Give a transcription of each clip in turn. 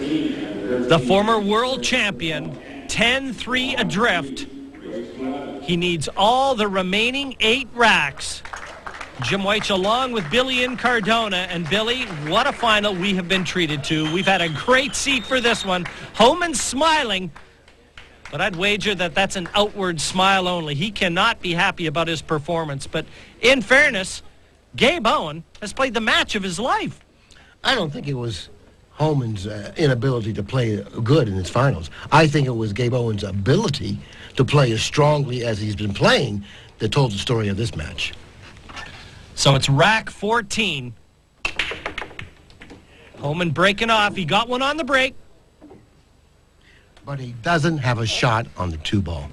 The former world champion, 10-3 adrift. He needs all the remaining 8 racks. Jim White's along with Billy in Cardona. And Billy, what a final we have been treated to. We've had a great seat for this one. Hohmann's smiling, but I'd wager that that's an outward smile only. He cannot be happy about his performance. But in fairness, Gabe Owen has played the match of his life. I don't think it was Hohmann's inability to play good in his finals. I think it was Gabe Owen's ability to play as strongly as he's been playing that told the story of this match. So it's rack 14. Hohmann breaking off. He got one on the break. But he doesn't have a shot on the 2-ball.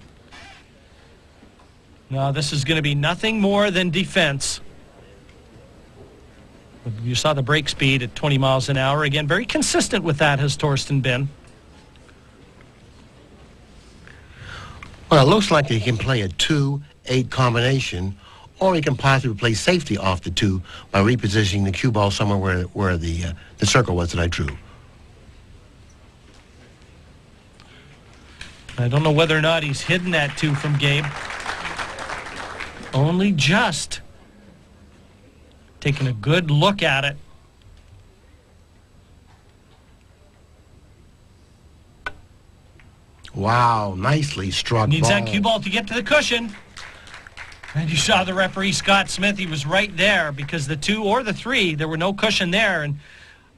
No, this is going to be nothing more than defense. You saw the break speed at 20 miles an hour. Again, very consistent with that has Thorsten been. Well, it looks like he can play a 2-8 combination, or he can possibly play safety off the 2 by repositioning the cue ball somewhere where the circle was that I drew. I don't know whether or not he's hidden that 2 from Gabe. Only just. Taking a good look at it. Wow, nicely struck Needs ball. that cue ball to get to the cushion. And you saw the referee, Scott Smith, he was right there because the 2 or the 3, there were no cushion there. And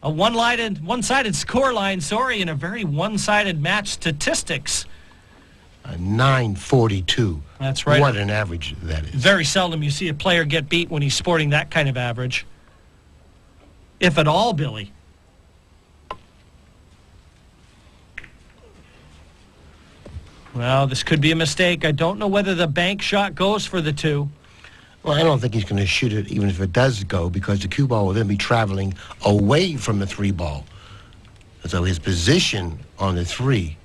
a one-sided score line, and a very one-sided match statistics. A 9.42. That's right. What an average that is. Very seldom you see a player get beat when he's sporting that kind of average. If at all, Billy. Well, this could be a mistake. I don't know whether the bank shot goes for the 2. Well, I don't think he's going to shoot it even if it does go, because the cue ball will then be traveling away from the 3-ball. So his position on the 3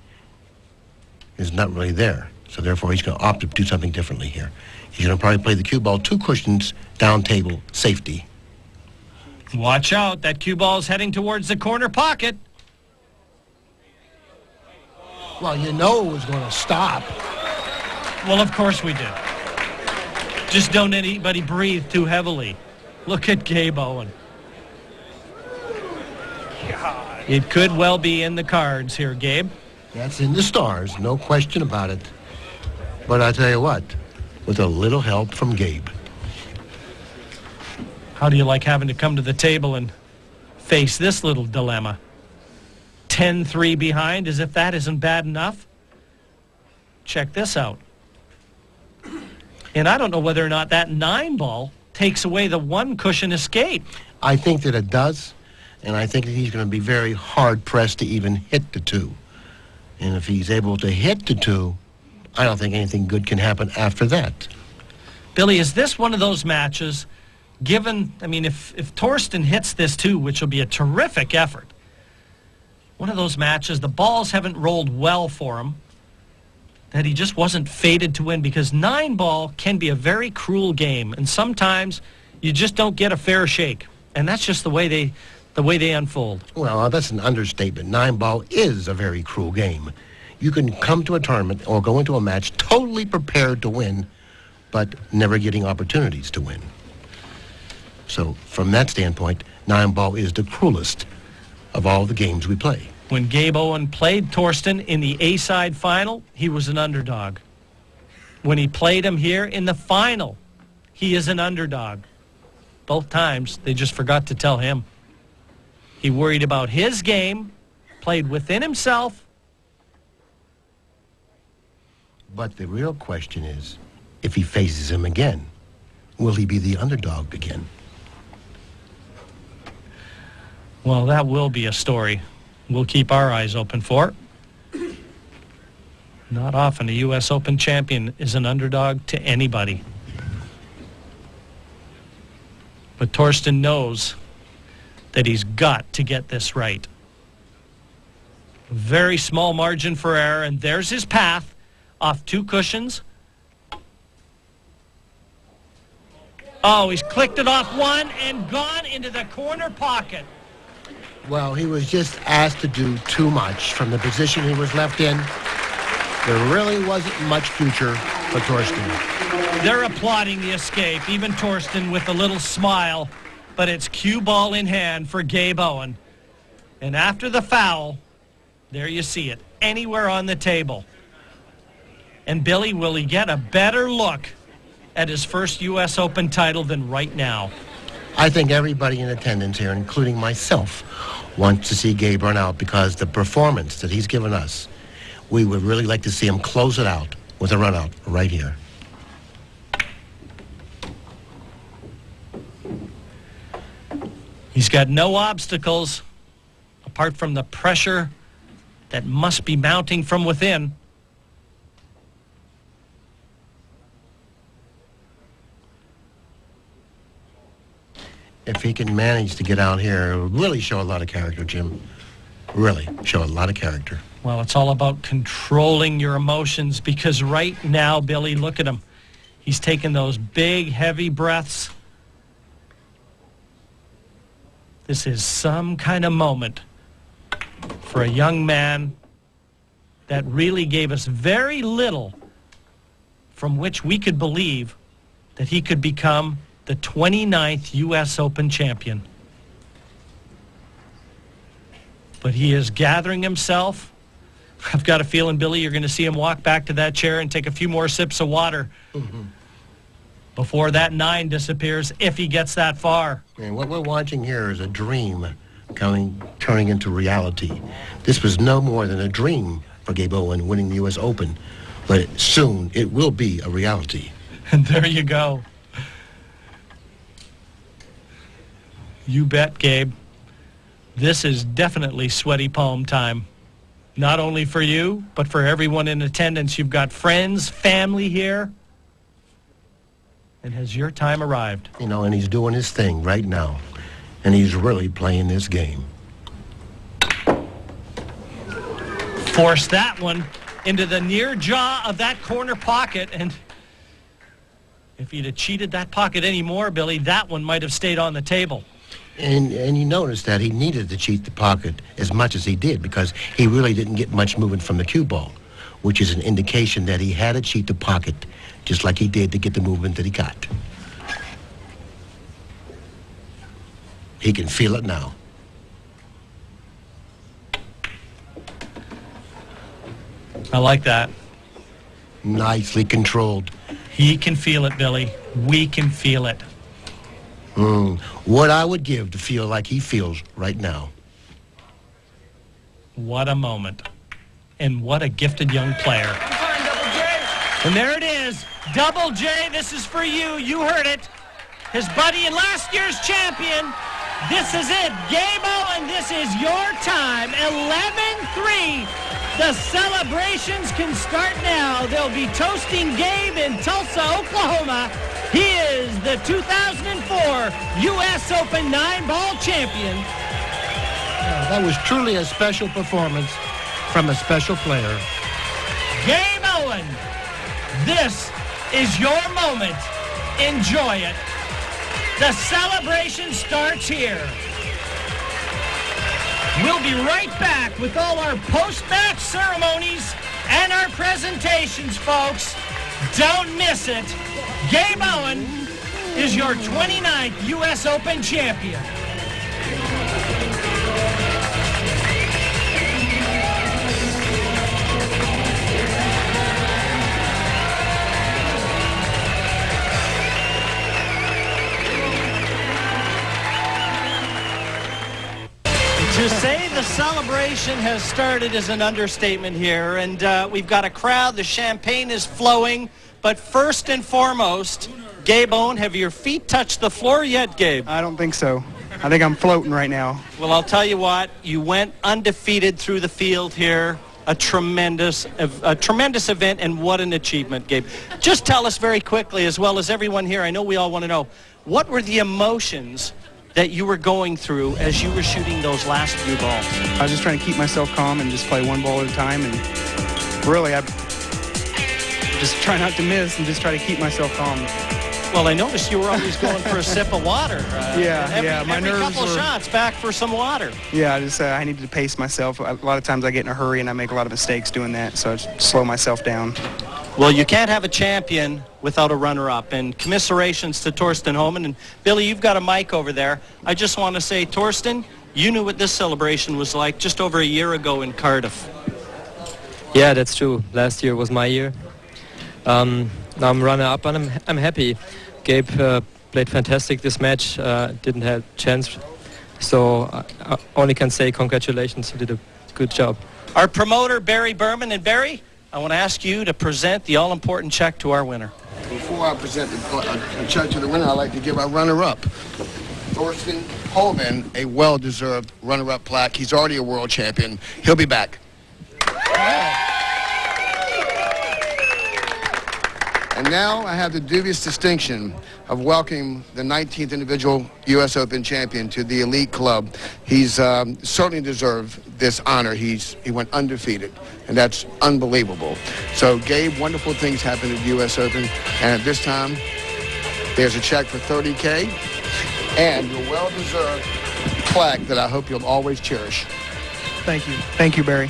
is not really there. So therefore, he's going to opt to do something differently here. He's going to probably play the cue ball 2 cushions, down table, safety. Watch out. That cue ball is heading towards the corner pocket. Well, you know it was going to stop. Well, of course we did. Just don't anybody breathe too heavily. Look at Gabe Owen. God. It could well be in the cards here, Gabe. That's in the stars, no question about it. But I tell you what, with a little help from Gabe. How do you like having to come to the table and face this little dilemma? 10-3 behind, as if that isn't bad enough. Check this out. And I don't know whether or not that 9-ball takes away the 1 cushion escape. I think that it does, and I think that he's going to be very hard-pressed to even hit the 2. And if he's able to hit the 2, I don't think anything good can happen after that. Billy, is this one of those matches, given, I mean, if Thorsten hits this 2, which will be a terrific effort, one of those matches, the balls haven't rolled well for him, that he just wasn't fated to win, because 9-ball can be a very cruel game, and sometimes you just don't get a fair shake, and that's just the way they unfold. Well, that's an understatement. 9-ball is a very cruel game. You can come to a tournament or go into a match totally prepared to win, but never getting opportunities to win. So from that standpoint, 9-ball is the cruelest of all the games we play. When Gabe Owen played Thorsten in the A-side final, he was an underdog. When he played him here in the final, he is an underdog. Both times, they just forgot to tell him. He worried about his game, played within himself. But the real question is, if he faces him again, will he be the underdog again? Well, that will be a story we'll keep our eyes open for. Not often a U.S. Open champion is an underdog to anybody. But Thorsten knows that he's got to get this right. Very small margin for error, and there's his path off 2 cushions. Oh, he's clicked it off 1 and gone into the corner pocket. Well, he was just asked to do too much from the position he was left in. There really wasn't much future for Thorsten. They're applauding the escape, even Thorsten with a little smile, but it's cue ball in hand for Gabe Owen. And after the foul, there you see it, anywhere on the table. And Billy, will he get a better look at his first U.S. Open title than right now? I think everybody in attendance here, including myself, wants to see Gabe run out because the performance that he's given us, we would really like to see him close it out with a run out right here. He's got no obstacles apart from the pressure that must be mounting from within. If he can manage to get out here, it'll really show a lot of character, Jim. Really show a lot of character. Well, it's all about controlling your emotions because right now, Billy, look at him. He's taking those big, heavy breaths. This is some kind of moment for a young man that really gave us very little from which we could believe that he could become the 29th U.S. Open champion. But he is gathering himself. I've got a feeling, Billy, you're going to see him walk back to that chair and take a few more sips of water before that 9 disappears, if he gets that far. And what we're watching here is a dream turning into reality. This was no more than a dream for Gabe Owen winning the U.S. Open, but soon it will be a reality. And there you go. You bet, Gabe. This is definitely sweaty palm time. Not only for you, but for everyone in attendance. You've got friends, family here. And has your time arrived? You know, and he's doing his thing right now. And he's really playing this game. Force that one into the near jaw of that corner pocket. And if he'd have cheated that pocket anymore, Billy, that one might have stayed on the table. And you notice that he needed to cheat the pocket as much as he did because he really didn't get much movement from the cue ball, which is an indication that he had to cheat the pocket just like he did to get the movement that he got. He can feel it now. I like that. Nicely controlled. He can feel it, Billy. We can feel it. What I would give to feel like he feels right now. What a moment. And what a gifted young player. And there it is. Double J, this is for you. You heard it. His buddy and last year's champion. This is it. Gabe Owen, this is your time. 11-3. The celebrations can start now. They'll be toasting Gabe in Tulsa, Oklahoma. He is the 2004 U.S. Open 9-ball champion. That was truly a special performance from a special player. Gabe Owen, this is your moment. Enjoy it. The celebration starts here. We'll be right back with all our post-match ceremonies and our presentations, folks. Don't miss it. Gabe Owen is your 29th U.S. Open champion. To say the celebration has started is an understatement here, and we've got a crowd. The champagne is flowing, but first and foremost, Gabe Owen, have your feet touched the floor yet, Gabe? I don't think so. I think I'm floating right now. Well, I'll tell you what, you went undefeated through the field here. A tremendous event, and what an achievement, Gabe. Just tell us very quickly, as well as everyone here, I know we all want to know, what were the emotions that you were going through as you were shooting those last few balls? I was just trying to keep myself calm and just play one ball at a time, and really I just try not to miss and just try to keep myself calm. Well, I noticed you were always going for a sip of water. My every nerves couple were... shots back for some water. Yeah, I needed to pace myself. A lot of times I get in a hurry and I make a lot of mistakes doing that, so I just slow myself down. Well, you can't have a champion without a runner-up, and commiserations to Thorsten Hohmann. And Billy, you've got a mic over there. I just want to say, Thorsten, you knew what this celebration was like just over a year ago in Cardiff. Yeah, that's true. Last year was my year. Now I'm runner-up, and I'm happy. Gabe played fantastic this match. Didn't have a chance, so I only can say congratulations. You did a good job. Our promoter, Barry Berman. And Barry, I want to ask you to present the all-important check to our winner. Before I present the check to the winner, I'd like to give our runner-up, Thorsten Hohmann, a well-deserved runner-up plaque. He's already a world champion. He'll be back. And now I have the dubious distinction of welcoming the 19th individual U.S. Open champion to the elite club. He's certainly deserved this honor. He went undefeated, and that's unbelievable. So, Gabe, wonderful things happened at the U.S. Open, and at this time, there's a check for $30K and your well-deserved plaque that I hope you'll always cherish. Thank you. Thank you, Barry.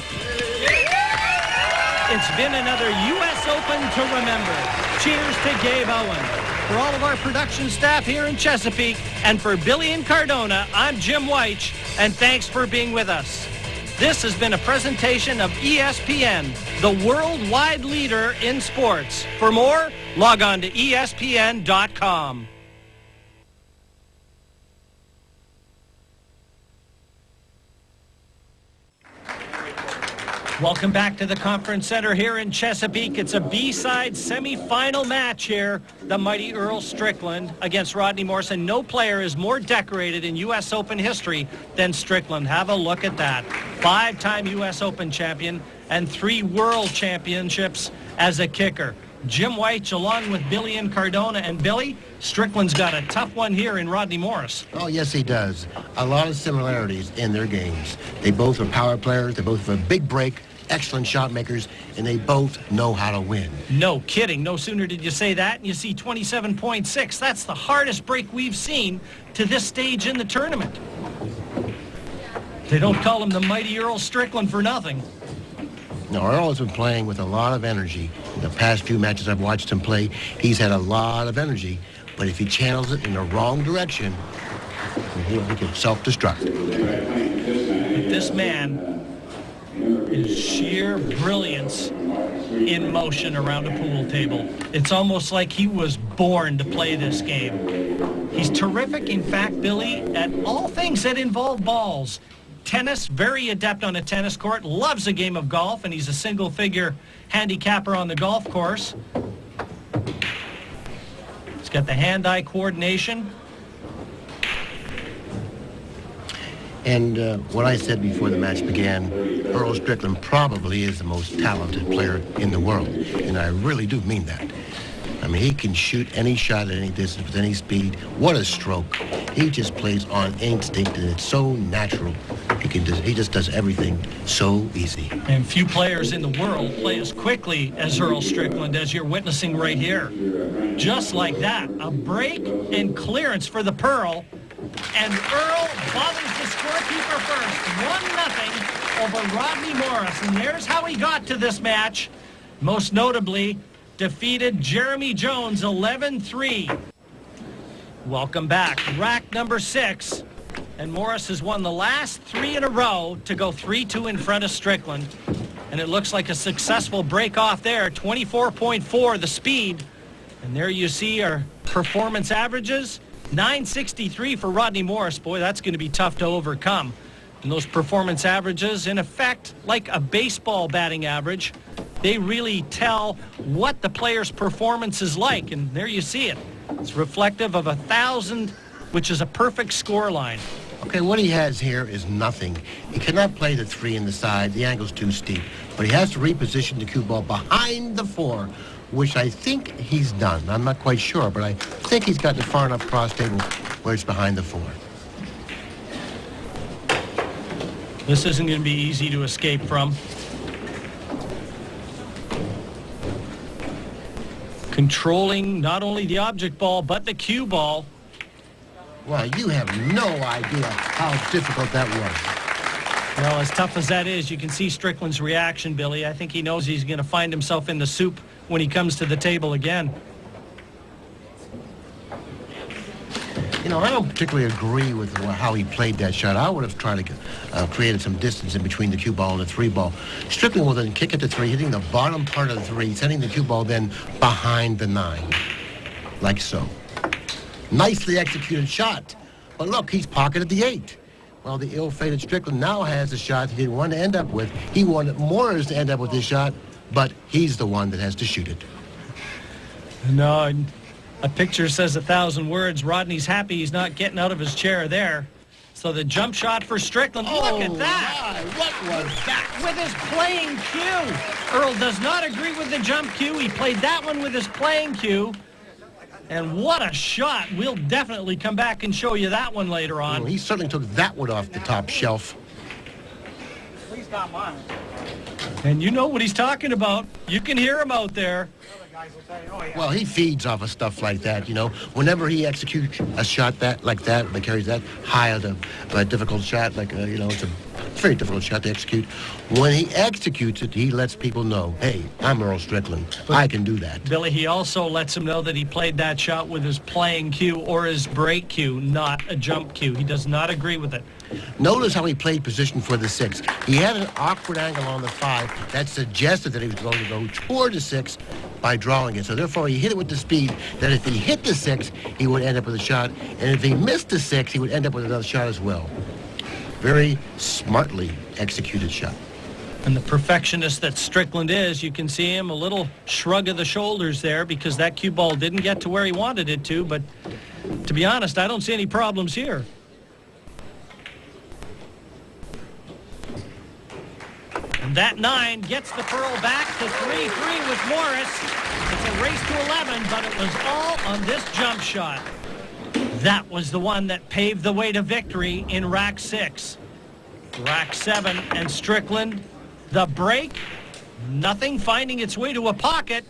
It's been another U.S. Open to remember. Cheers to Gabe Owen. For all of our production staff here in Chesapeake, and for Billy and Cardona, I'm Jim Weich, and thanks for being with us. This has been a presentation of ESPN, the worldwide leader in sports. For more, log on to ESPN.com. Welcome back to the Conference Center here in Chesapeake. It's a B-side semifinal match here. The mighty Earl Strickland against Rodney Morrison. No player is more decorated in U.S. Open history than Strickland. Have a look at that. 5-time U.S. Open champion and 3 world championships as a kicker. Jim Weich along with Billy and Cardona. And Billy, Strickland's got a tough one here in Rodney Morris. Oh, yes, he does. A lot of similarities in their games. They both are power players. They both have a big break. Excellent shot makers, and they both know how to win. No kidding. No sooner did you say that, and you see 27.6. That's the hardest break we've seen to this stage in the tournament. They don't call him the mighty Earl Strickland for nothing. Now, Earl has been playing with a lot of energy. In the past few matches I've watched him play, he's had a lot of energy, but if he channels it in the wrong direction, he can self-destruct. This man is sheer brilliance in motion around a pool table. It's almost like he was born to play this game. He's terrific, in fact, Billy, at all things that involve balls. Tennis, very adept on a tennis court, loves a game of golf, and he's a single-figure handicapper on the golf course. He's got the hand-eye coordination. And what I said before the match began, Earl Strickland probably is the most talented player in the world. And I really do mean that. I mean, he can shoot any shot at any distance with any speed. What a stroke. He just plays on instinct, and it's so natural. He just does everything so easy. And few players in the world play as quickly as Earl Strickland, as you're witnessing right here. Just like that, a break and clearance for the Pearl. And Earl bothers the scorekeeper first, 1-0 over Rodney Morris. And there's how he got to this match. Most notably, defeated Jeremy Jones 11-3. Welcome back. Rack number 6. And Morris has won the last 3 in a row to go 3-2 in front of Strickland. And it looks like a successful break off there. 24.4 the speed. And there you see our performance averages. 963 for Rodney Morris. Boy, that's going to be tough to overcome. And those performance averages, in effect, like a baseball batting average, they really tell what the player's performance is like. And there you see it. It's reflective of 1,000, which is a perfect score line. Okay, what he has here is nothing. He cannot play the 3 in the side. The angle's too steep. But he has to reposition the cue ball behind the 4, which I think he's done. I'm not quite sure, but I think he's gotten far enough cross table where it's behind the 4. This isn't going to be easy to escape from. Controlling not only the object ball, but the cue ball. Well, you have no idea how difficult that was. Well, as tough as that is, you can see Strickland's reaction, Billy. I think he knows he's going to find himself in the soup when he comes to the table again. You know, I don't particularly agree with how he played that shot. I would have tried to create some distance in between the cue ball and the three ball. Strickland will then kick at the three, hitting the bottom part of the three, sending the cue ball then behind the 9, like so. Nicely executed shot. But look, he's pocketed the 8. Well, the ill-fated Strickland now has a shot he didn't want to end up with. He wanted Morris to end up with this shot, but he's the one that has to shoot it. No, a picture says 1,000 words. Rodney's happy he's not getting out of his chair there. So the jump shot for Strickland. Look at that. My, what was that? With his playing cue. Earl does not agree with the jump cue. He played that one with his playing cue. And what a shot. We'll definitely come back and show you that one later on. Well, he certainly took that one off the top shelf. Please not mine. And you know what he's talking about. You can hear him out there. Well, he feeds off of stuff like that, you know. Whenever he executes a shot like that, that carries that high of a difficult shot, like, you know, it's a very difficult shot to execute. When he executes it, he lets people know, hey, I'm Earl Strickland. I can do that. Billy, he also lets him know that he played that shot with his playing cue or his break cue, not a jump cue. He does not agree with it. Notice how he played position for the 6. He had an awkward angle on the 5 that suggested that he was going to go toward the 6 by drawing it. So therefore, he hit it with the speed that if he hit the 6, he would end up with a shot. And if he missed the 6, he would end up with another shot as well. Very smartly executed shot. And the perfectionist that Strickland is, you can see him a little shrug of the shoulders there because that cue ball didn't get to where he wanted it to. But to be honest, I don't see any problems here. And that 9 gets the Pearl back to 3-3 with Morris. It's a race to 11, but it was all on this jump shot. That was the one that paved the way to victory in rack 6. Rack 7 and Strickland, the break, nothing finding its way to a pocket.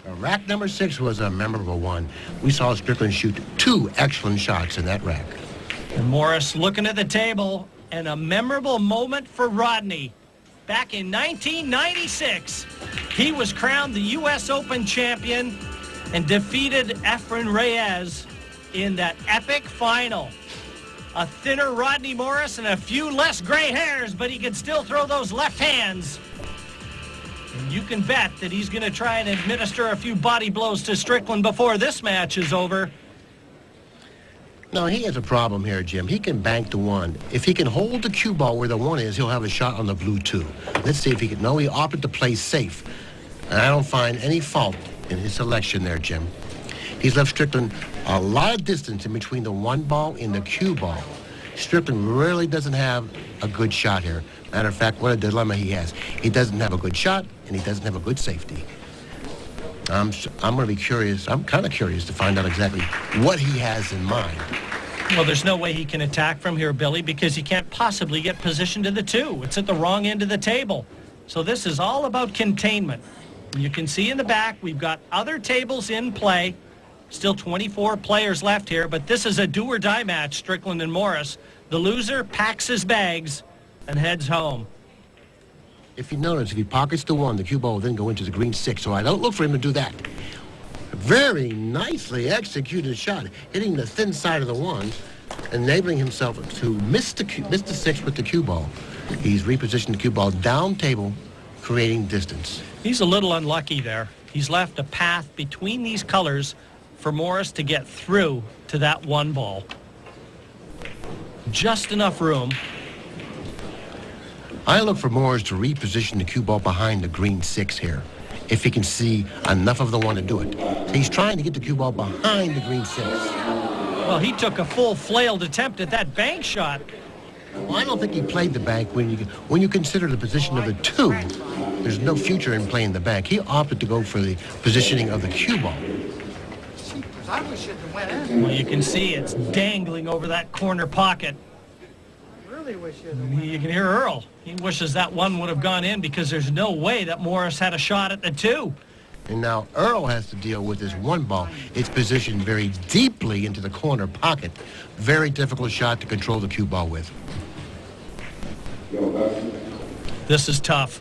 Rack number 6 was a memorable one. We saw Strickland shoot 2 excellent shots in that rack. And Morris looking at the table, and a memorable moment for Rodney. Back in 1996, he was crowned the U.S. Open champion and defeated Efren Reyes in that epic final. A thinner Rodney Morris and a few less gray hairs, but he can still throw those left hands. And you can bet that he's going to try and administer a few body blows to Strickland before this match is over. No, he has a problem here, Jim. He can bank the 1. If he can hold the cue ball where the 1 is, he'll have a shot on the blue 2. Let's see if he can. No, he opted to play safe. And I don't find any fault in his selection there, Jim. He's left Strickland a lot of distance in between the 1 ball and the cue ball. Strickland really doesn't have a good shot here. Matter of fact, what a dilemma he has. He doesn't have a good shot, and he doesn't have a good safety. I'm going to be curious. I'm kind of curious to find out exactly what he has in mind. Well, there's no way he can attack from here, Billy, because he can't possibly get positioned to the 2. It's at the wrong end of the table. So this is all about containment. You can see in the back, we've got other tables in play. Still 24 players left here, but this is a do-or-die match, Strickland and Morris. The loser packs his bags and heads home. If you notice, if he pockets the 1, the cue ball will then go into the green 6, so I don't look for him to do that. Very nicely executed shot, hitting the thin side of the 1, enabling himself to miss the 6 with the cue ball. He's repositioned the cue ball down table, creating distance. He's a little unlucky there. He's left a path between these colors for Morris to get through to that 1 ball. Just enough room. I look for Morris to reposition the cue ball behind the green 6 here, if he can see enough of the 1 to do it. So he's trying to get the cue ball behind the green 6. Well, he took a full flailed attempt at that bank shot. Well, I don't think he played the bank. When you consider the position of the 2, there's no future in playing the bank. He opted to go for the positioning of the cue ball. I wish it went in. Well, you can see it's dangling over that corner pocket. Really wish it You can hear Earl. He wishes that 1 would have gone in because there's no way that Morris had a shot at the 2. And now Earl has to deal with this one ball. It's positioned very deeply into the corner pocket. Very difficult shot to control the cue ball with. This is tough.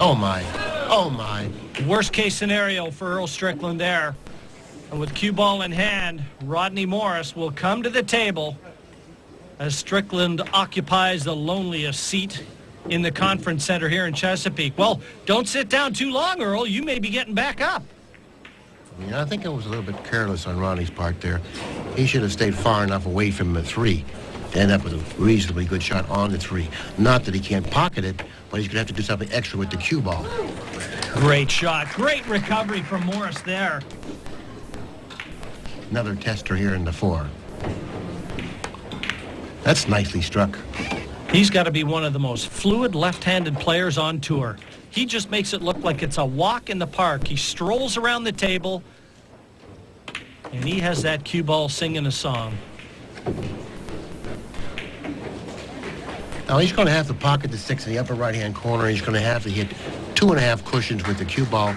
Oh, my. Oh, my. Worst case scenario for Earl Strickland there. And with cue ball in hand, Rodney Morris will come to the table as Strickland occupies the loneliest seat in the conference center here in Chesapeake. Well, don't sit down too long, Earl. You may be getting back up. Yeah, I think it was a little bit careless on Ronnie's part there. He should have stayed far enough away from the three to end up with a reasonably good shot on the three. Not that he can't pocket it, but he's going to have to do something extra with the cue ball. Great shot. Great recovery from Morris there. Another tester here in the four. That's nicely struck. He's got to be one of the most fluid left-handed players on tour. He just makes it look like it's a walk in the park. He strolls around the table, and he has that cue ball singing a song. Now he's going to have to pocket the six in the upper right-hand corner. He's going to have to hit 2.5 cushions with the cue ball,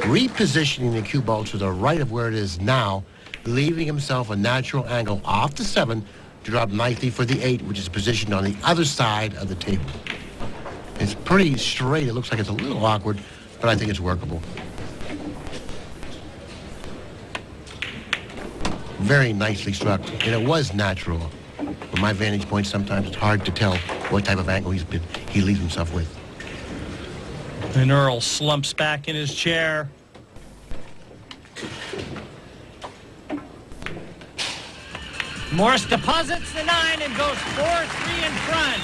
repositioning the cue ball to the right of where it is now, leaving himself a natural angle off the 7 to drop nicely for the 8, which is positioned on the other side of the table. It's pretty straight. It looks like it's a little awkward, but I think it's workable. Very nicely struck, and it was natural. From my vantage point, sometimes it's hard to tell what type of angle he leaves himself with. And Earl slumps back in his chair. Morris deposits the 9 and goes 4-3 in front.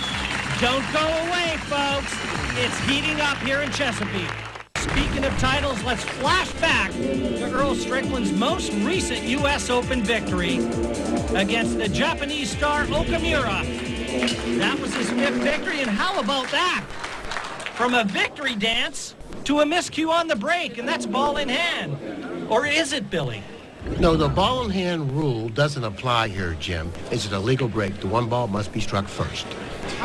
Don't go away, folks. It's heating up here in Chesapeake. Speaking of titles, let's flash back to Earl Strickland's most recent U.S. Open victory against the Japanese star Okamura. That was his 5th victory, and how about that? From a victory dance to a miscue on the break, and that's ball in hand. Or is it, Billy? No, the ball in hand rule doesn't apply here, Jim. It's an illegal break. The one ball must be struck first.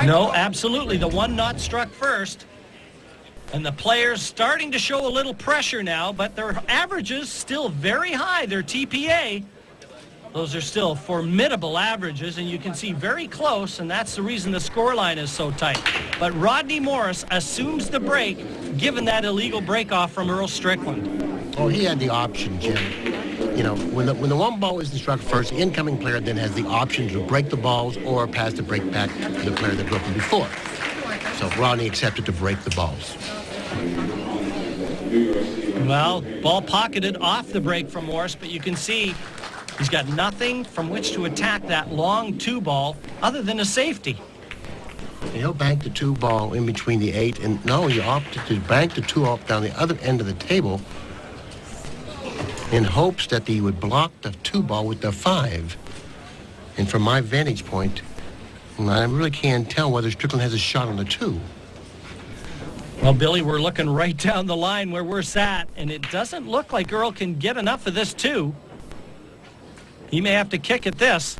No, absolutely. The one not struck first. And the players starting to show a little pressure now, but their averages still very high. Their TPA, those are still formidable averages, and you can see very close, and that's the reason the scoreline is so tight. But Rodney Morris assumes the break, given that illegal break-off from Earl Strickland. Oh, he had the option, Jim. You know, when the one ball isn't struck first, the incoming player then has the option to break the balls or pass the break back to the player that broke them before. So Rodney accepted to break the balls. Well, ball pocketed off the break from Morris, but you can see he's got nothing from which to attack that long 2 ball other than a safety. He'll bank the 2 ball in between the 8, and no, he opted to bank the 2 off down the other end of the table in hopes that he would block the 2 ball with the 5. And from my vantage point, I really can't tell whether Strickland has a shot on the 2. Well, Billy, we're looking right down the line where we're sat, and it doesn't look like Earl can get enough of this 2. He may have to kick at this.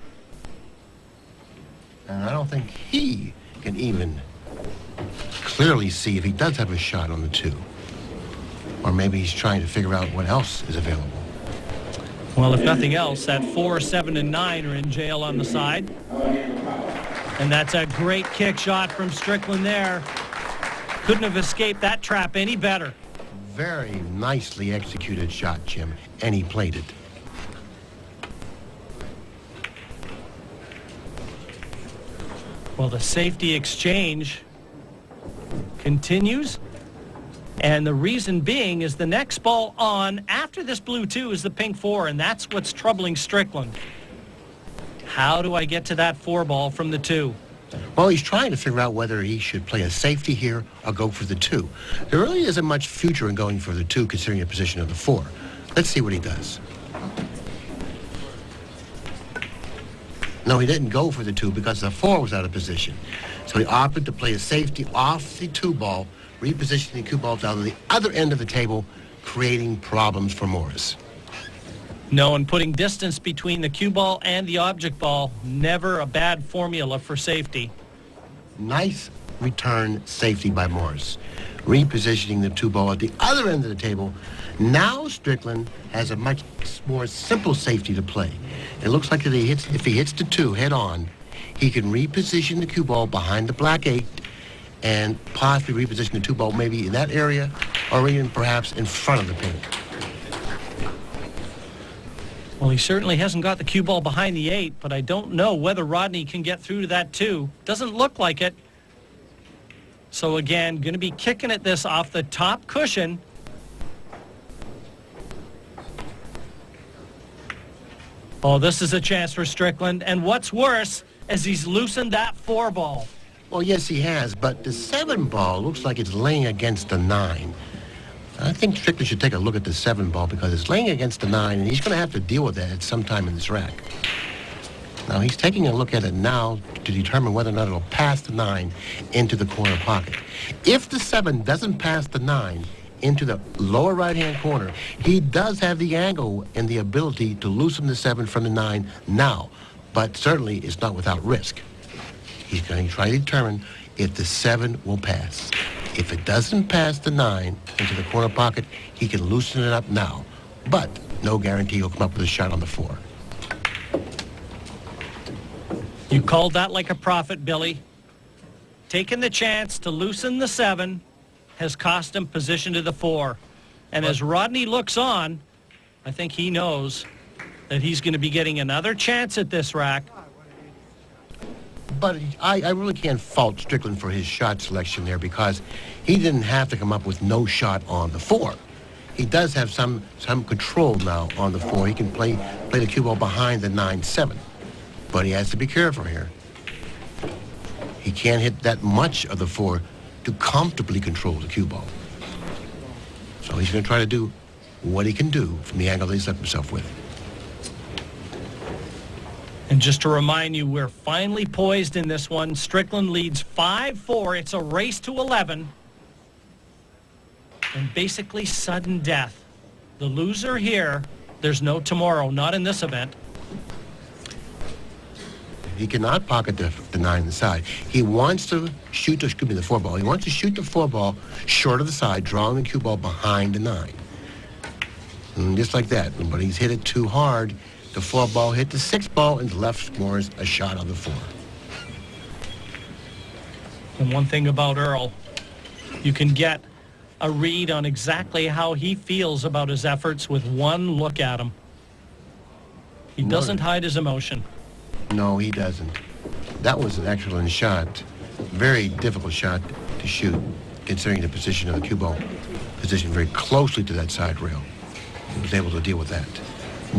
And I don't think he can even clearly see if he does have a shot on the 2. Or maybe he's trying to figure out what else is available. Well, if nothing else, that 4, 7, and 9 are in jail on the side. And that's a great kick shot from Strickland there. Couldn't have escaped that trap any better. Very nicely executed shot, Jim, and he played it. Well, the safety exchange continues. And the reason being is the next ball on after this blue 2 is the pink 4, and that's what's troubling Strickland. How do I get to that 4 ball from the 2? Well, he's trying to figure out whether he should play a safety here or go for the 2. There really isn't much future in going for the 2 considering the position of the 4. Let's see what he does. No, he didn't go for the 2 because the 4 was out of position. So he opted to play a safety off the 2 ball, repositioning the cue ball down to the other end of the table, creating problems for Morris. No, and putting distance between the cue ball and the object ball, never a bad formula for safety. Nice return safety by Morris. repositioning the 2 ball at the other end of the table. Now Strickland has a much more simple safety to play. It looks like if he hits the 2 head on, he can reposition the cue ball behind the black 8 and possibly reposition the 2 ball maybe in that area or even perhaps in front of the pin. Well, he certainly hasn't got the cue ball behind the 8, but I don't know whether Rodney can get through to that 2. Doesn't look like it. So again, going to be kicking at this off the top cushion. Oh, this is a chance for Strickland. And what's worse is he's loosened that 4 ball. Well, yes, he has, but the 7 ball looks like it's laying against the 9. I think Strickland should take a look at the 7 ball because it's laying against the 9, and he's going to have to deal with that at some time in this rack. Now, he's taking a look at it now to determine whether or not it'll pass the 9 into the corner pocket. If the 7 doesn't pass the 9 into the lower right-hand corner, he does have the angle and the ability to loosen the 7 from the 9 now, but certainly it's not without risk. He's going to try to determine if the 7 will pass. If it doesn't pass the 9 into the corner pocket, he can loosen it up now, but no guarantee he'll come up with a shot on the 4. You called that like a prophet, Billy. Taking the chance to loosen the 7 has cost him position to the 4. And as Rodney looks on, I think he knows that he's going to be getting another chance at this rack. But I really can't fault Strickland for his shot selection there because he didn't have to come up with no shot on the 4. He does have some control now on the 4. He can play the cue ball behind the 9-7. But he has to be careful here. He can't hit that much of the 4 to comfortably control the cue ball. So he's going to try to do what he can do from the angle that he's left himself with. And just to remind you, we're finally poised in this one. Strickland leads 5-4. It's a race to 11. And basically sudden death. The loser here, there's no tomorrow, not in this event. He cannot pocket the 9 inside. He wants to shoot the 4 ball. He wants to shoot the 4 ball short of the side, drawing the cue ball behind the 9. And just like that. But he's hit it too hard. The 4 ball hit the 6 ball, and the left scores a shot on the 4. And one thing about Earl, you can get a read on exactly how he feels about his efforts with one look at him. He doesn't hide his emotion. No, he doesn't. That was an excellent shot. Very difficult shot to shoot, considering the position of the cue ball. Positioned very closely to that side rail. He was able to deal with that.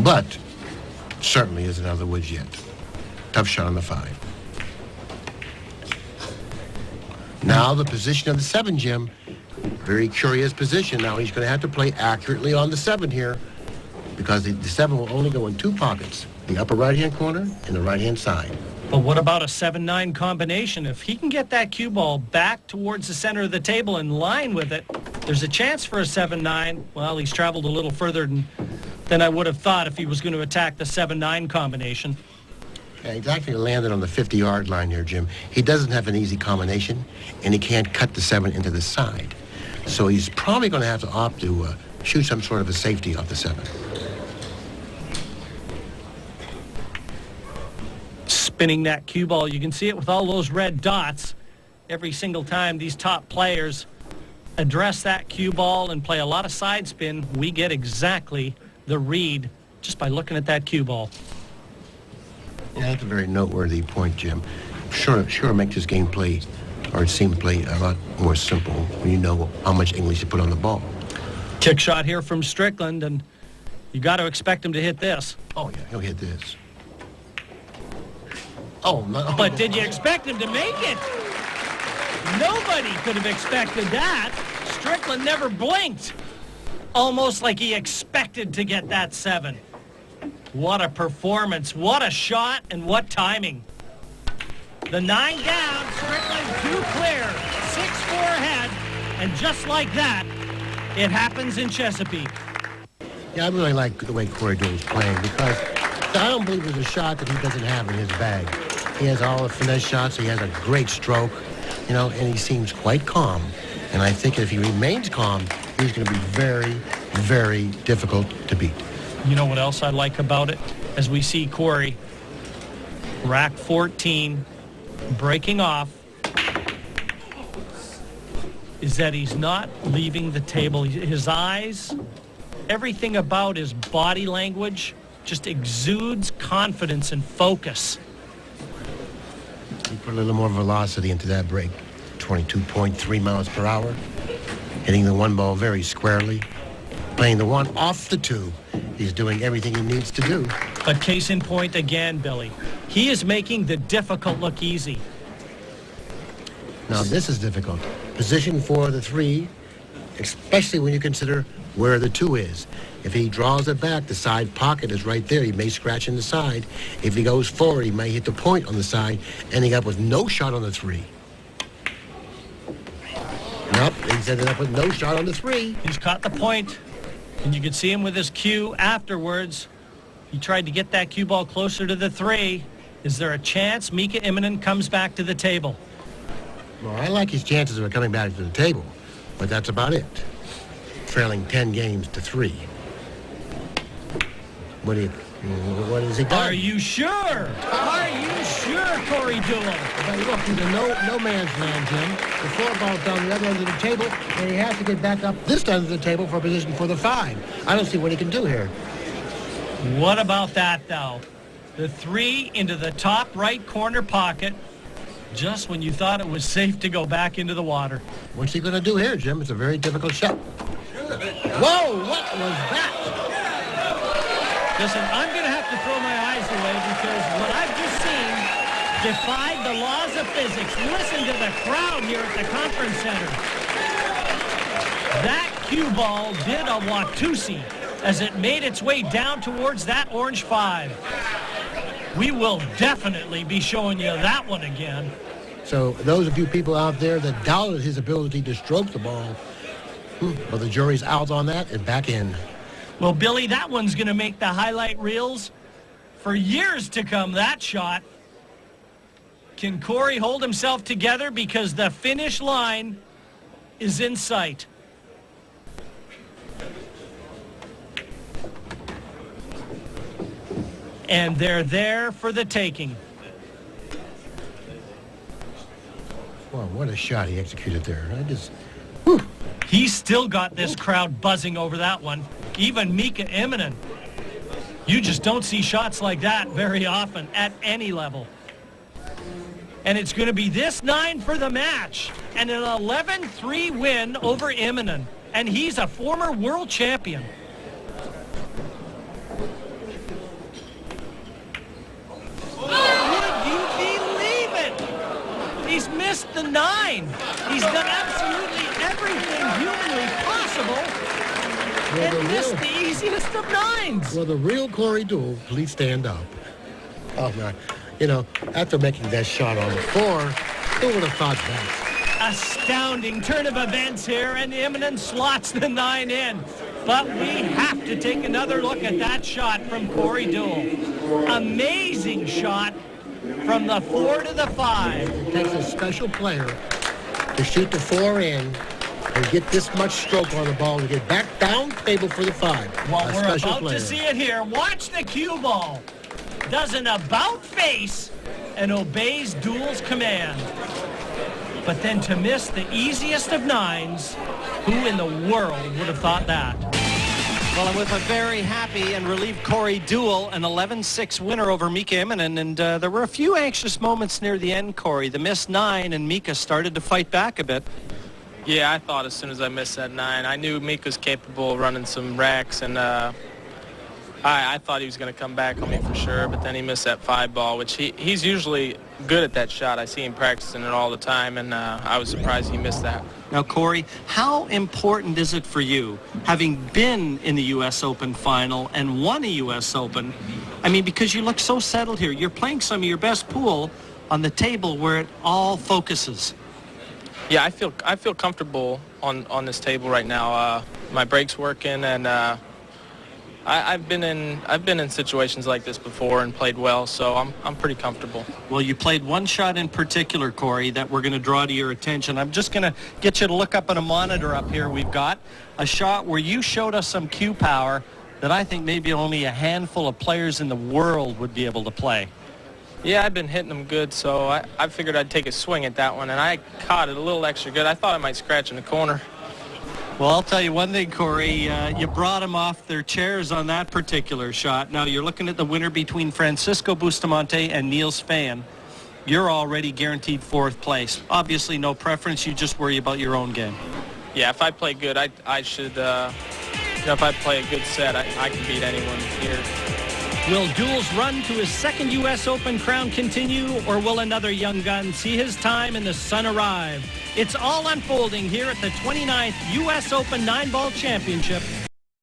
But certainly isn't out of the woods yet. Tough shot on the 5. Now the position of the 7, Jim. Very curious position. Now he's going to have to play accurately on the 7 here because the 7 will only go in 2 pockets, the upper right-hand corner and the right-hand side. But what about a 7-9 combination? If he can get that cue ball back towards the center of the table in line with it, there's a chance for a 7-9. Well, he's traveled a little further than I would have thought if he was going to attack the 7-9 combination. Yeah, he's actually landed on the 50-yard line here, Jim. He doesn't have an easy combination, and he can't cut the 7 into the side. So he's probably going to have to opt to shoot some sort of a safety off the 7. Spinning that cue ball, you can see it with all those red dots. Every single time these top players address that cue ball and play a lot of side spin, we get exactly the read just by looking at that cue ball. Yeah, that's a very noteworthy point, Jim. Sure it makes his game play, or it seemed to play a lot more simple when you know how much English you put on the ball. Kick shot here from Strickland, and you got to expect him to hit this. Oh, yeah, he'll hit this. Oh, no. But did you expect him to make it? Nobody could have expected that. Strickland never blinked. Almost like he expected to get that 7. What a performance, what a shot, and what timing. The 9 down, Strickland 2 clear, 6-4 ahead, and just like that, it happens in Chesapeake. Yeah, I really like the way Corey Deuel is playing because I don't believe there's a shot that he doesn't have in his bag. He has all the finesse shots, he has a great stroke, and he seems quite calm And I think if he remains calm, he's going to be very, very difficult to beat. You know what else I like about it? As we see Corey, rack 14, breaking off, is that he's not leaving the table. His eyes, everything about his body language just exudes confidence and focus. He put a little more velocity into that break. 22.3 miles per hour. Hitting the one ball very squarely. Playing the one off the two. He's doing everything he needs to do. But case in point again, Billy. He is making the difficult look easy. Now this is difficult. Position for the 3, especially when you consider where the 2 is. If he draws it back, the side pocket is right there. He may scratch in the side. If he goes forward, he may hit the point on the side, ending up with no shot on the 3. Nope, he's ended up with no shot on the 3. He's caught the point, and you can see him with his cue afterwards. He tried to get that cue ball closer to the 3. Is there a chance Mika Immonen comes back to the table? Well, I like his chances of coming back to the table, but that's about it. Trailing 10 games to 3. What has he done? Are you sure? Are you sure, Corey Deuel? But look, he's a no man's land, Jim. The 4 ball's down the other end of the table, and he has to get back up this end of the table for a position for the 5. I don't see what he can do here. What about that, though? The 3 into the top right corner pocket, just when you thought it was safe to go back into the water. What's he going to do here, Jim? It's a very difficult shot. Whoa, what was that? Listen, I'm going to have to throw my eyes away because what I've just seen defied the laws of physics. Listen to the crowd here at the conference center. That cue ball did a Watusi as it made its way down towards that orange 5. We will definitely be showing you that one again. So those of you people out there that doubted his ability to stroke the ball, well, the jury's out on that and back in. Well, Billy, that one's going to make the highlight reels for years to come, that shot. Can Corey hold himself together because the finish line is in sight? And they're there for the taking. Well, what a shot he executed there. He's still got this crowd buzzing over that one. Even Mika Immonen. You just don't see shots like that very often at any level. And it's going to be this 9 for the match. And an 11-3 win over Immonen. And he's a former world champion. Would you believe it? He's missed the 9. He's done absolutely everything humanly possible and missed the easiest of 9s. Well, the real Corey Deuel, please stand up. Oh, my. You know, after making that shot on the 4, who would have thought that? Astounding turn of events here, and Immonen slots the 9 in. But we have to take another look at that shot from Corey Deuel. Amazing shot from the 4 to the 5. It takes a special player to shoot the 4 in and get this much stroke on the ball and get back down table for the 5. Well, we're about to see it here. Watch the cue ball. Does an about face and obeys Deuel's command. But then to miss the easiest of 9s, who in the world would have thought that? Well, I'm with a very happy and relieved Corey Deuel, an 11-6 winner over Mika Immonen. And there were a few anxious moments near the end, Corey. The missed 9, and Mika started to fight back a bit. Yeah, I thought as soon as I missed that 9, I knew Mika's capable of running some racks, and I thought he was going to come back on me for sure, but then he missed that 5 ball, which he's usually good at that shot. I see him practicing it all the time, and I was surprised he missed that. Now, Corey, how important is it for you, having been in the U.S. Open final and won a U.S. Open? I mean, because you look so settled here. You're playing some of your best pool on the table where it all focuses. Yeah, I feel comfortable on this table right now. My break's working, and I've been in situations like this before and played well, so I'm pretty comfortable. Well, you played one shot in particular, Corey, that we're going to draw to your attention. I'm just going to get you to look up at a monitor up here. We've got a shot where you showed us some cue power that I think maybe only a handful of players in the world would be able to play. Yeah, I've been hitting them good, so I figured I'd take a swing at that one, and I caught it a little extra good. I thought I might scratch in the corner. Well, I'll tell you one thing, Corey. You brought them off their chairs on that particular shot. Now you're looking at the winner between Francisco Bustamante and Niels Spann. You're already guaranteed 4th place. Obviously, no preference. You just worry about your own game. Yeah, if I play good, I should. If I play a good set, I can beat anyone here. Will Deuel's run to his 2nd U.S. Open crown continue, or will another young gun see his time in the sun arrive? It's all unfolding here at the 29th U.S. Open 9-Ball Championship